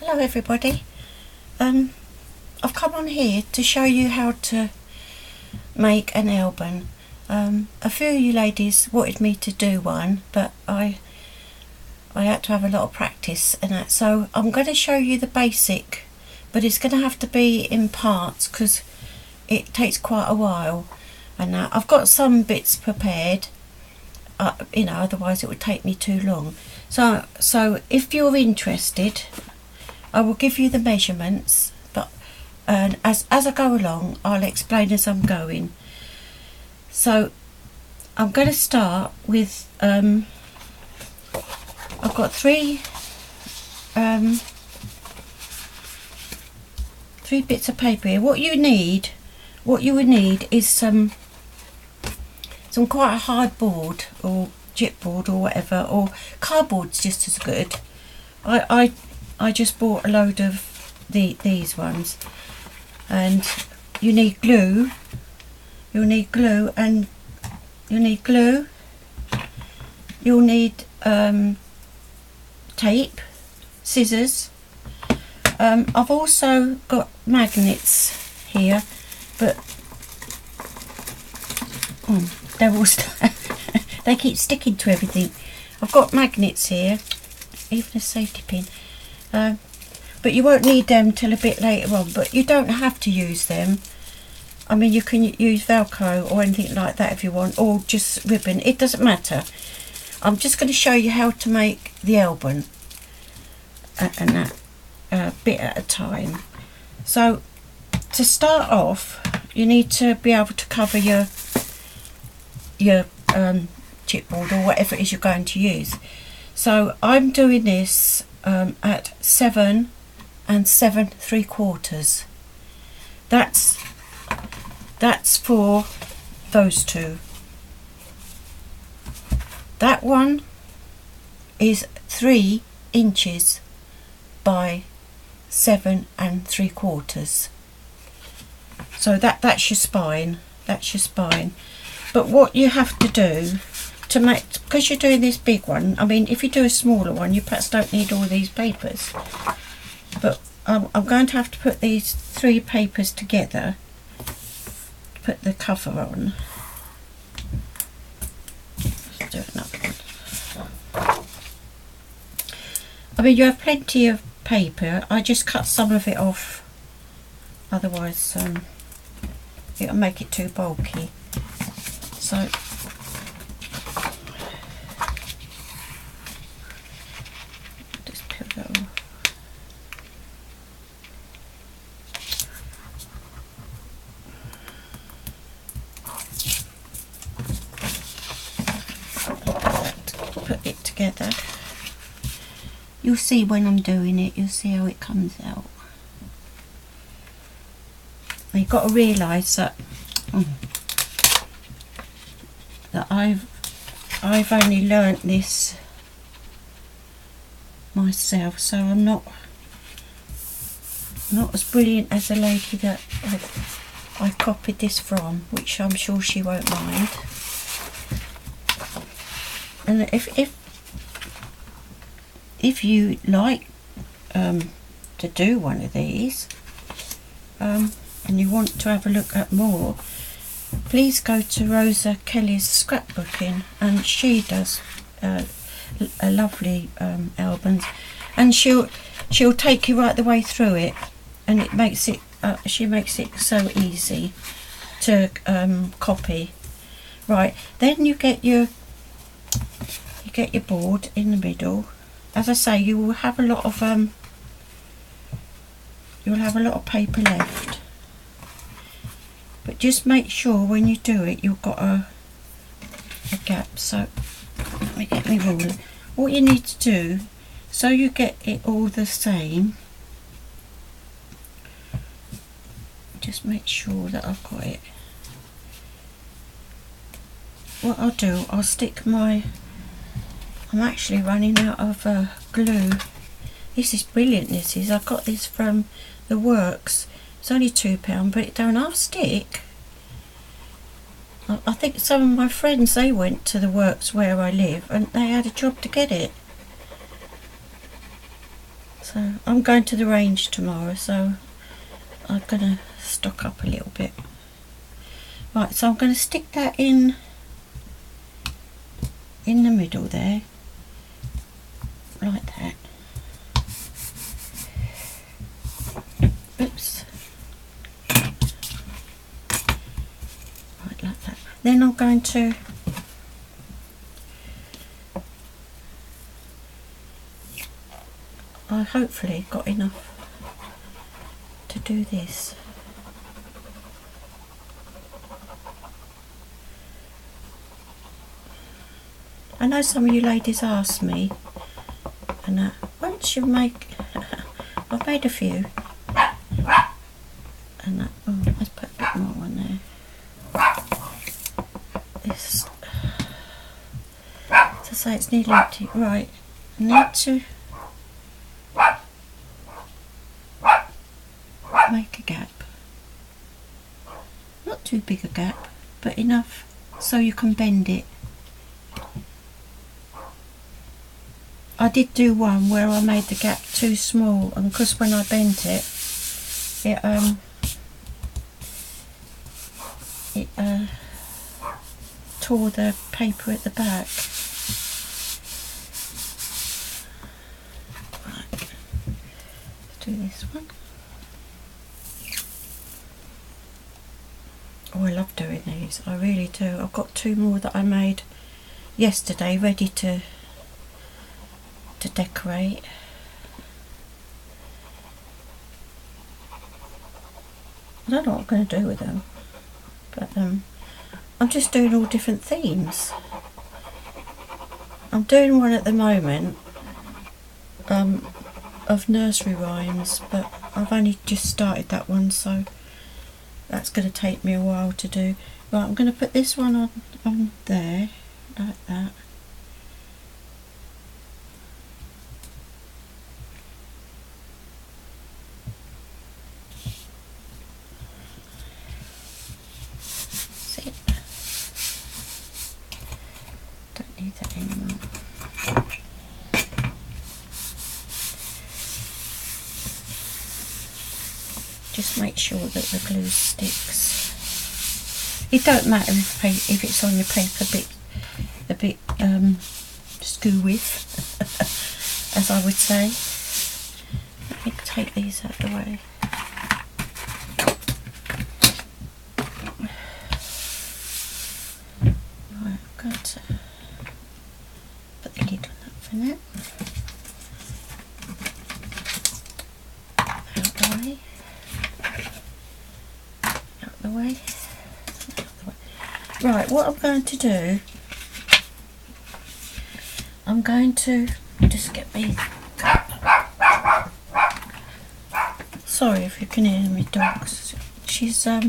Hello everybody. I've come on here to show you how to make an album. A few of you ladies wanted me to do one, but I had to have a lot of practice and that, so I'm going to show you the basic, but it's going to have to be in parts because it takes quite a while. And I've got some bits prepared, otherwise it would take me too long. So if you're interested, I will give you the measurements, but as I go along, I'll explain as I'm going. So I'm going to start with, I've got three bits of paper here. What you would need is some quite a hard board or chipboard or whatever, or cardboard's just as good. I just bought a load of these ones, and you need glue. You'll need glue, and you'll need glue. You'll need tape, scissors. I've also got magnets here, but they're all they keep sticking to everything. I've got magnets here, even a safety pin. But you won't need them till a bit later on, but you don't have to use them. I mean, you can use Velcro or anything like that if you want, or just ribbon, it doesn't matter. I'm just going to show you how to make the album and that bit at a time. So to start off, you need to be able to cover your chipboard or whatever it is you're going to use. So I'm doing this at 7 7 3/4. That's for those two. That one is 3 inches by 7 3/4. So that's your spine. That's your spine. But what you have to do to make, because you're doing this big one, I mean, if you do a smaller one, you perhaps don't need all these papers. But I'm going to have to put these 3 papers together to put the cover on. Let's do another one. I mean, you have plenty of paper. I just cut some of it off, otherwise it'll make it too bulky. So just put that on. Put it together. You'll see when I'm doing it, you'll see how it comes out. You've got to realise that that I've only learnt this myself, so I'm not as brilliant as the lady that I copied this from, which I'm sure she won't mind. And if you like to do one of these and you want to have a look at more, please go to Rosa Kelly's Scrapbooking, and she does a lovely albums, and she'll take you right the way through it, and it makes it she makes it so easy to copy. Right, then you get your board in the middle. As I say, you will have a lot of paper left, but just make sure when you do it you've got a gap. So let me get my ruler. What you need to do, so you get it all the same, just make sure that I've got it. What I'll do, I'll stick my, I'm actually running out of glue. This is brilliant, this is. I got this from the Works. It's only £2, but it don't half stick. I think some of my friends, they went to the Works where I live and they had a job to get it. So I'm going to the range tomorrow, so I'm going to stock up a little bit. Right, so I'm going to stick that in the middle there, like that. Oops. Right, like that. Then I'm going to I hopefully got enough to do this. I know some of you ladies ask me, and once you make, I've made a few, and oh, let's put a bit more on there. This, to say it's nearly empty. Right, I need to make a gap. Not too big a gap, but enough so you can bend it. I did do one where I made the gap too small, and because when I bent it, it tore the paper at the back. Right. Let's do this one. Oh, I love doing these, I really do. I've got 2 more that I made yesterday ready to decorate. I don't know what I'm going to do with them, but I'm just doing all different themes. I'm doing one at the moment of nursery rhymes, but I've only just started that one, so that's going to take me a while to do. Right, I'm going to put this one on there, like that. See? Don't need that anymore. Just make sure that the glue sticks. It don't matter if it's on your paper a bit screw with, as I would say. Let me take these out of the way. Right, I've got to put the lid on that for now. Out the way. Out the way. Right, what I'm going to do, I'm going to just get me, sorry if you can hear me dogs, she's got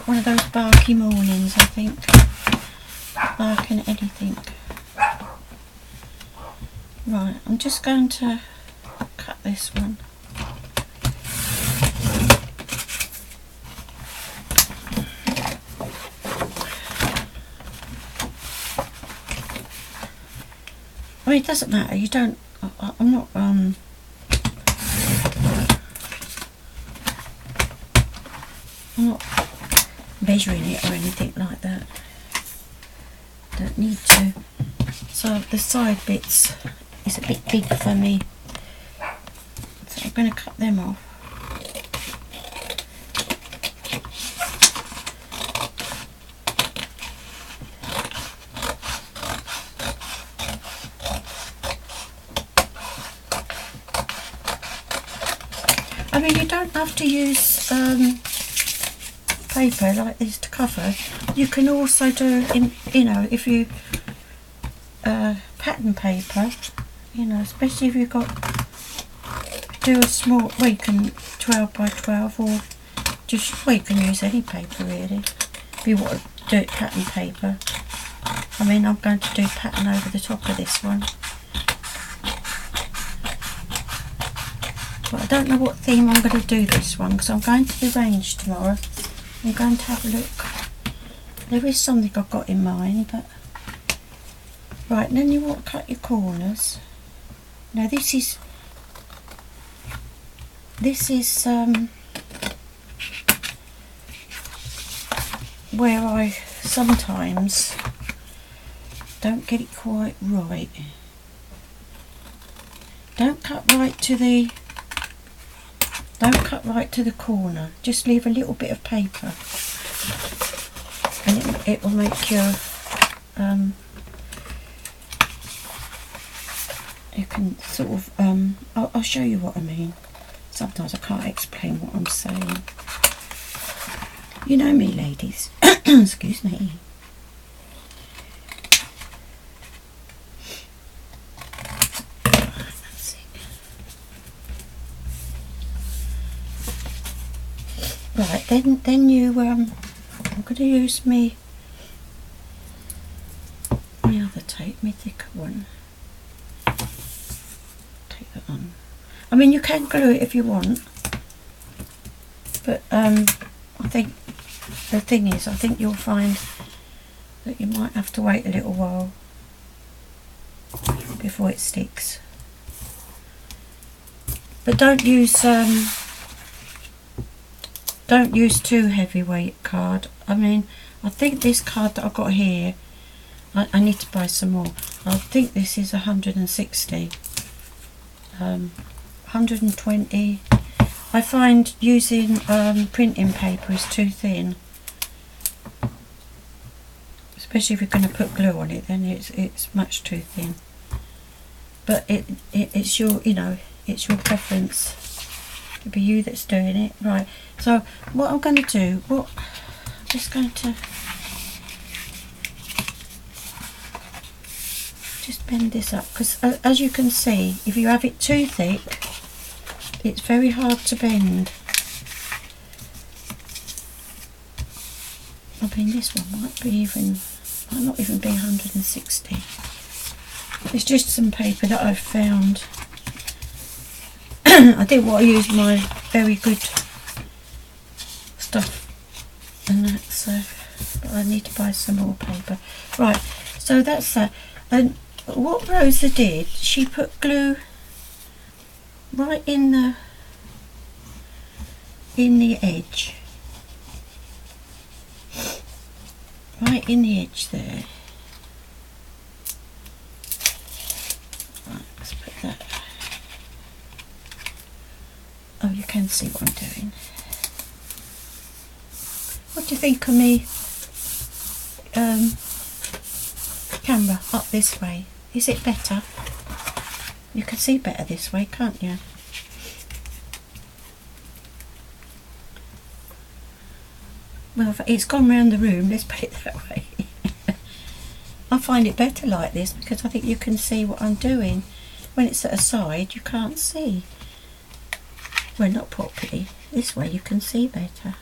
one of those barky mornings, I think, barking at anything. Right, I'm just going to cut this one. I mean, it doesn't matter, you don't, I'm not, I'm not measuring it or anything like that. Don't need to. So the side bits is a bit big for me, so I'm going to cut them off. I mean, you don't have to use paper like this to cover. You can also do, you know, if you pattern paper, you know, especially if you've got, do a small, well, you can 12 by 12, or just, well, you can use any paper really if you want to do it pattern paper. I mean, I'm going to do pattern over the top of this one. But I don't know what theme I'm going to do this one, because I'm going to the range tomorrow. I'm going to have a look. There is something I've got in mind, but right, and then you want to cut your corners. Now this is where I sometimes don't get it quite right. Don't cut right to the corner. Just leave a little bit of paper, and it will make your you can sort of I'll show you what I mean. Sometimes I can't explain what I'm saying. You know me, ladies. Excuse me. Right, then you I'm going to use my other tape, my thicker one. Take that on. I mean, you can glue it if you want, but I think the thing is, I think you'll find that you might have to wait a little while before it sticks. But don't use too heavyweight card. I mean, I think this card that I've got here, I need to buy some more. I think this is 160. 120. I find using printing paper is too thin, especially if you're going to put glue on it. Then it's much too thin. But it's your, you know, it's your preference. It'll be you that's doing it, right? So what I'm going to do, I'm just going to just bend this up, because as you can see, if you have it too thick, it's very hard to bend. I mean, this one might not even be 160. It's just some paper that I've found. I didn't want to use my very good stuff and that, so but I need to buy some more paper. Right, so that's that. And what Rosa did, she put glue right in the edge, right in the edge there. Right, let's put that. Oh, you can see what I'm doing. What do you think of me camera up this way? Is it better? You can see better this way, can't you? Well, it's gone round the room, let's put it that way. I find it better like this because I think you can see what I'm doing. When it's at a side, you can't see. Well, not properly. This way you can see better.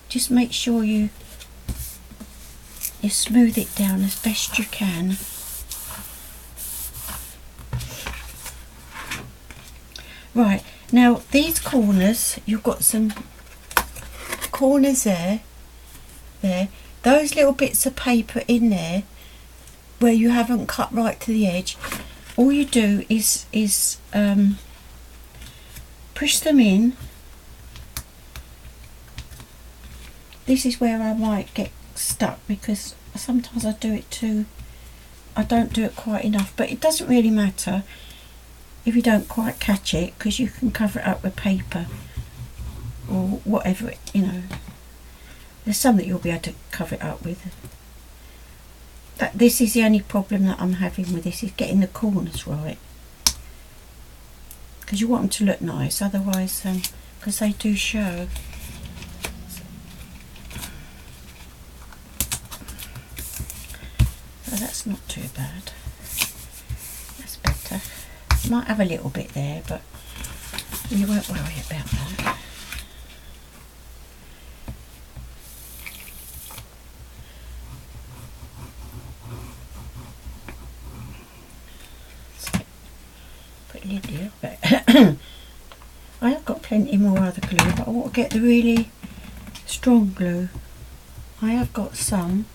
Just make sure you smooth it down as best you can. Right, now these corners, you've got some corners there. Those little bits of paper in there where you haven't cut right to the edge, all you do is push them in. This is where I might get stuck because sometimes I don't do it quite enough, but it doesn't really matter if you don't quite catch it, because you can cover it up with paper or whatever, you know. There's some that you'll be able to cover it up with. This is the only problem that I'm having with this, is getting the corners right, because you want them to look nice, otherwise because they do show. So that's not too bad. That's better. Might have a little bit there, but you won't worry about that. Put a little bit. I have got plenty more other glue, but I want to get the really strong glue. I have got some,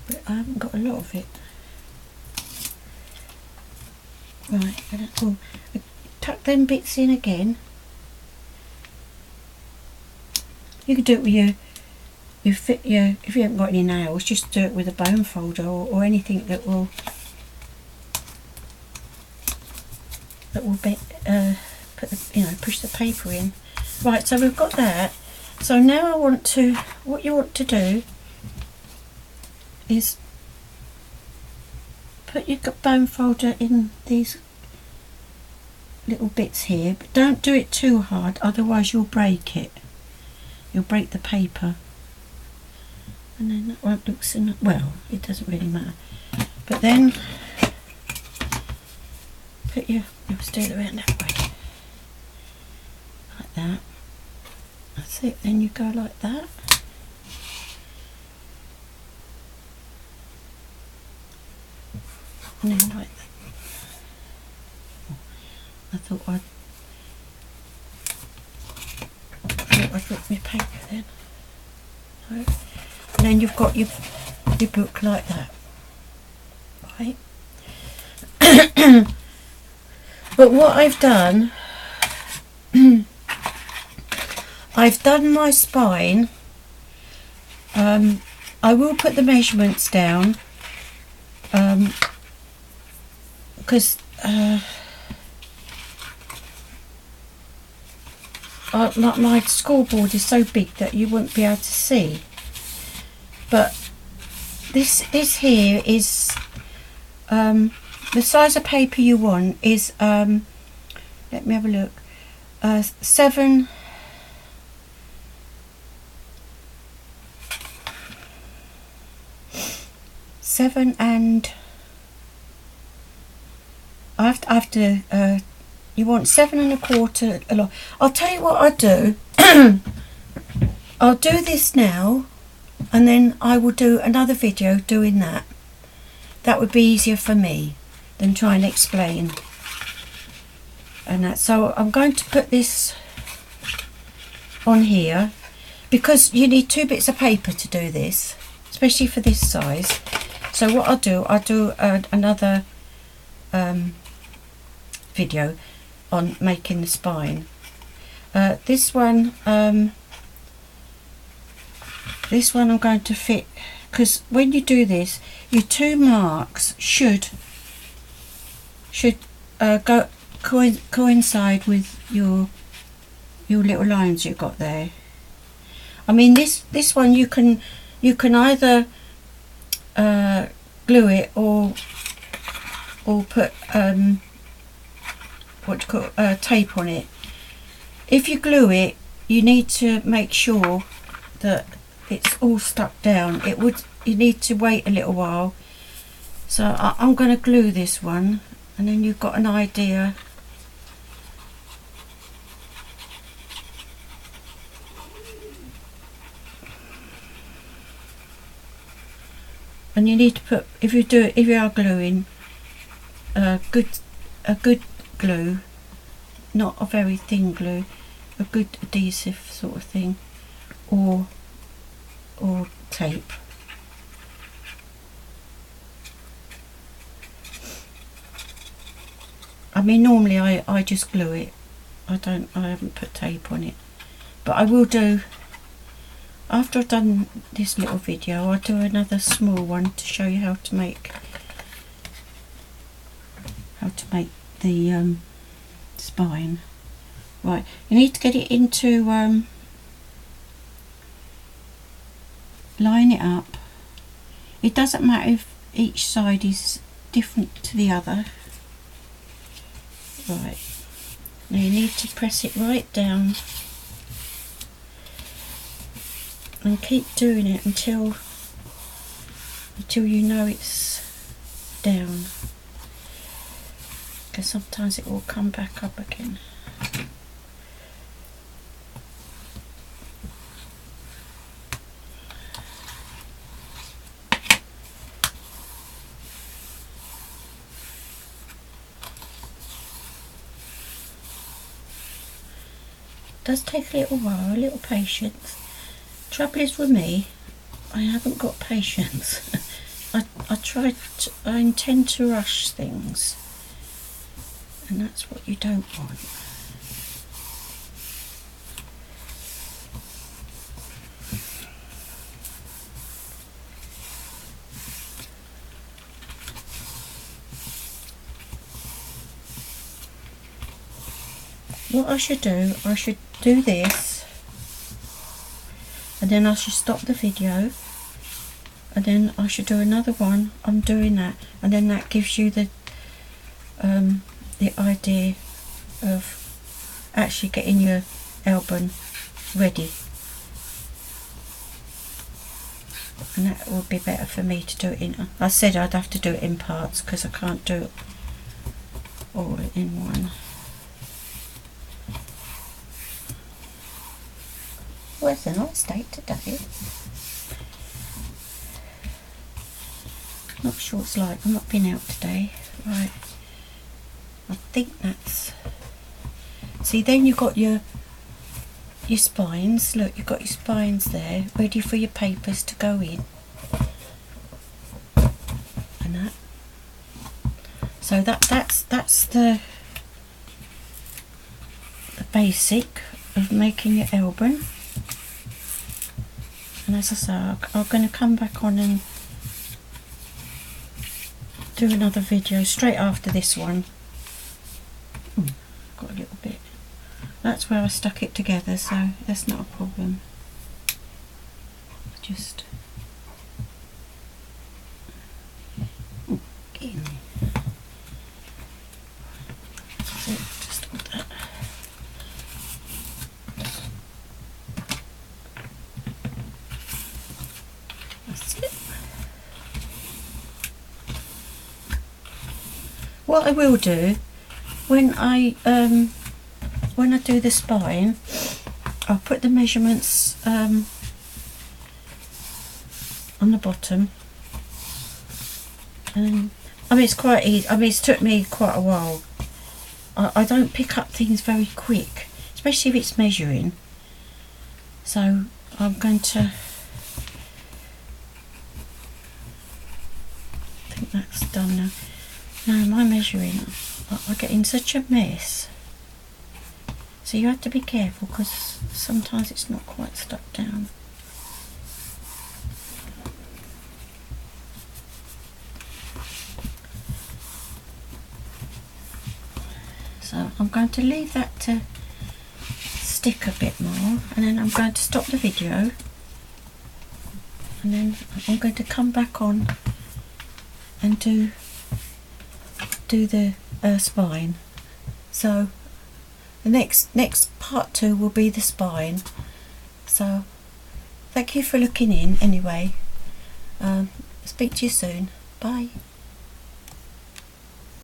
but I haven't got a lot of it. Right, oh, tuck them bits in again. You can do it with if you haven't got any nails, just do it with a bone folder or anything that will be, put the, push the paper in. Right, so we've got that. So now what you want to do is put your bone folder in these little bits here, but don't do it too hard, otherwise you'll break it. You'll break the paper. And then that won't look so, well, it doesn't really matter. But then let's do it around that way. Like that. That's it. Then you go like that. And then like that. I thought I'd rip my paper then. So, and then you've got your book like that. Right. But what I've done, I've done my spine. I will put the measurements down because my scoreboard is so big that you won't be able to see. But this here is the size of paper you want is let me have a look. 7 and I have to you want 7 1/4 along. I'll tell you what I do. I'll do this now, and then I will do another video doing that. That would be easier for me than trying to explain. And that, so I'm going to put this on here because you need 2 bits of paper to do this, especially for this size. So what I'll do another video on making the spine. This one I'm going to fit, because when you do this, your 2 marks should coincide with your little lines you've got there. I mean, this one you can either glue it or put tape on it. If you glue it, you need to make sure that it's all stuck down. You need to wait a little while. So I'm going to glue this one, and then you've got an idea. And you need to put, if you are gluing, a good glue, not a very thin glue, a good adhesive sort of thing, or tape. I mean, normally I just glue it. I haven't put tape on it, but I will do, after I've done this little video, I'll do another small one to show you how to make the spine. Right, you need to get it into line it up. It doesn't matter if each side is different to the other. Right, now you need to press it right down and keep doing it until you know it's down, because sometimes it will come back up again. It does take a little while, a little patience, Trouble is with me, I haven't got patience. I intend to rush things, and that's what you don't want. What I should do this, and then I should stop the video, and then I should do another one. I'm doing that, and then that gives you the idea of actually getting your album ready, and that would be better for me to do it in. I said I'd have to do it in parts because I can't do it all in one. Well, it's a nice day today. Not sure it's like. I've not been out today. Right. I think that's... See, then you've got your spines. Look, you've got your spines there, ready for your papers to go in. And that. So that's the basic of making your album. And as I say, I'm going to come back on and do another video straight after this one. Got a little bit. That's where I stuck it together, so that's not a problem. Just get in there. That's it, just like that. What I will do when I do the spine, I'll put the measurements on the bottom, and I mean it's quite easy. I mean it's took me quite a while. I don't pick up things very quick, especially if it's measuring. So I'm going to. I think that's done now. No, my measuring, I get in such a mess. So you have to be careful because sometimes it's not quite stuck down. So I'm going to leave that to stick a bit more, and then I'm going to stop the video, and then I'm going to come back on and do the spine. So the next part 2 will be the spine. So thank you for looking in anyway. Speak to you soon. Bye.